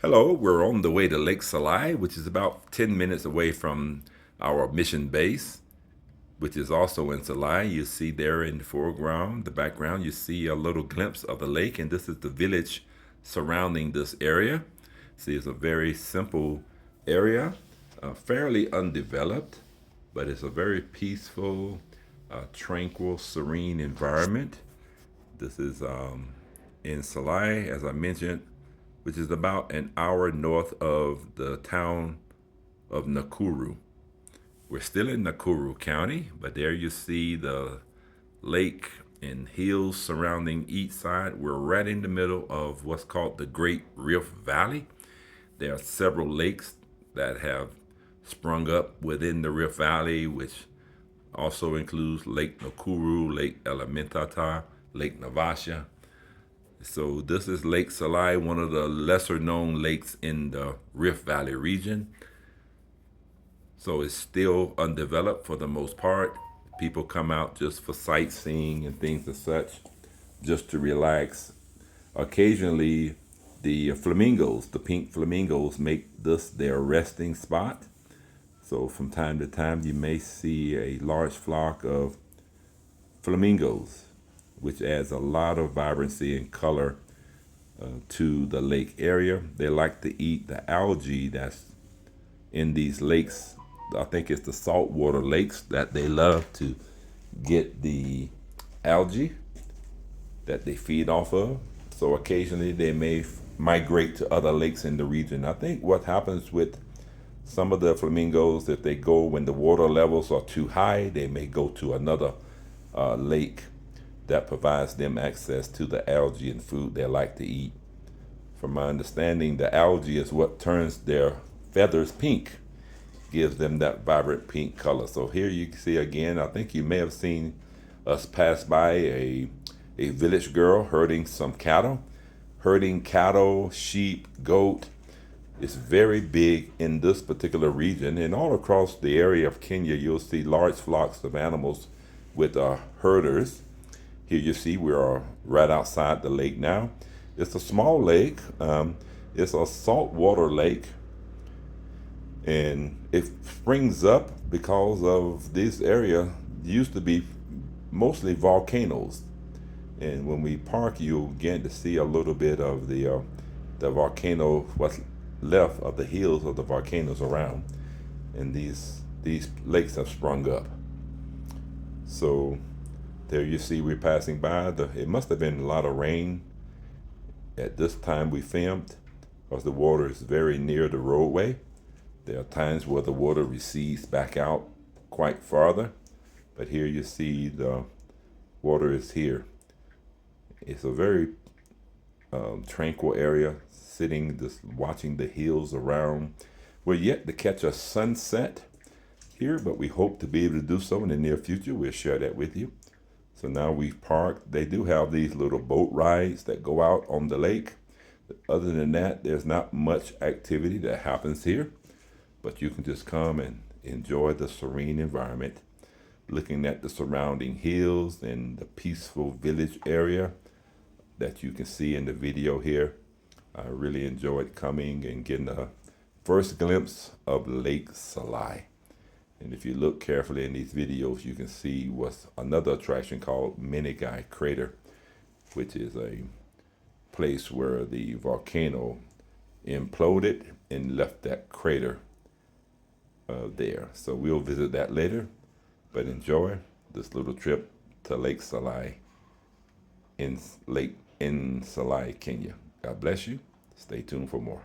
Hello, we're on the way to Lake Solai, which is about 10 minutes away from our mission base, which is also in Solai. You see there in the foreground, the background, you see a little glimpse of the lake, and this is the village surrounding this area. See, it's a very simple area, fairly undeveloped, but it's a very peaceful, tranquil, serene environment. This is in Salai, as I mentioned, which is about an hour north of the town of Nakuru. We're still in Nakuru County, but there you see the lake and hills surrounding each side. We're right in the middle of what's called the Great Rift Valley. There are several lakes that have sprung up within the Rift Valley, which also includes Lake Nakuru, Lake Elementata, Lake Navasha. So this is Lake Solai, one of the lesser known lakes in the Rift Valley region. So it's still undeveloped for the most part. People come out just for sightseeing and things as such, just to relax. Occasionally, the flamingos, the pink flamingos, make this their resting spot. So from time to time, you may see a large flock of flamingos, which adds a lot of vibrancy and color to the lake area. They like to eat the algae that's in these lakes. I think it's the saltwater lakes that they love to get the algae that they feed off of. So occasionally they may migrate to other lakes in the region. I think what happens with some of the flamingos, if they go when the water levels are too high, they may go to another lake that provides them access to the algae and food they like to eat. From my understanding, the algae is what turns their feathers pink, gives them that vibrant pink color. So here you can see again, I think you may have seen us pass by a village girl herding some cattle. Herding cattle, sheep, goat is very big in this particular region. And all across the area of Kenya, you'll see large flocks of animals with herders. Here you see we are right outside the lake now. It's a small lake. It's a saltwater lake, and it springs up because of this area used to be mostly volcanoes. And when we park, you'll get to see a little bit of the volcano, what's left of the hills of the volcanoes around, and these lakes have sprung up. So there you see we're passing by. It must have been a lot of rain at this time we filmed, because the water is very near the roadway. There are times where the water recedes back out quite farther, but here you see the water is here. It's a very tranquil area, sitting just watching the hills around. We're yet to catch a sunset here, but we hope to be able to do so in the near future. We'll share that with you. So now we've parked. They do have these little boat rides that go out on the lake. Other than that, there's not much activity that happens here, but you can just come and enjoy the serene environment, looking at the surrounding hills and the peaceful village area that you can see in the video here. I really enjoyed coming and getting a first glimpse of Lake Solai. And if you look carefully in these videos, you can see what's another attraction called Guy Crater, which is a place where the volcano imploded and left that crater there. So we'll visit that later, but enjoy this little trip to Lake Solai in Solai, Kenya. God bless you. Stay tuned for more.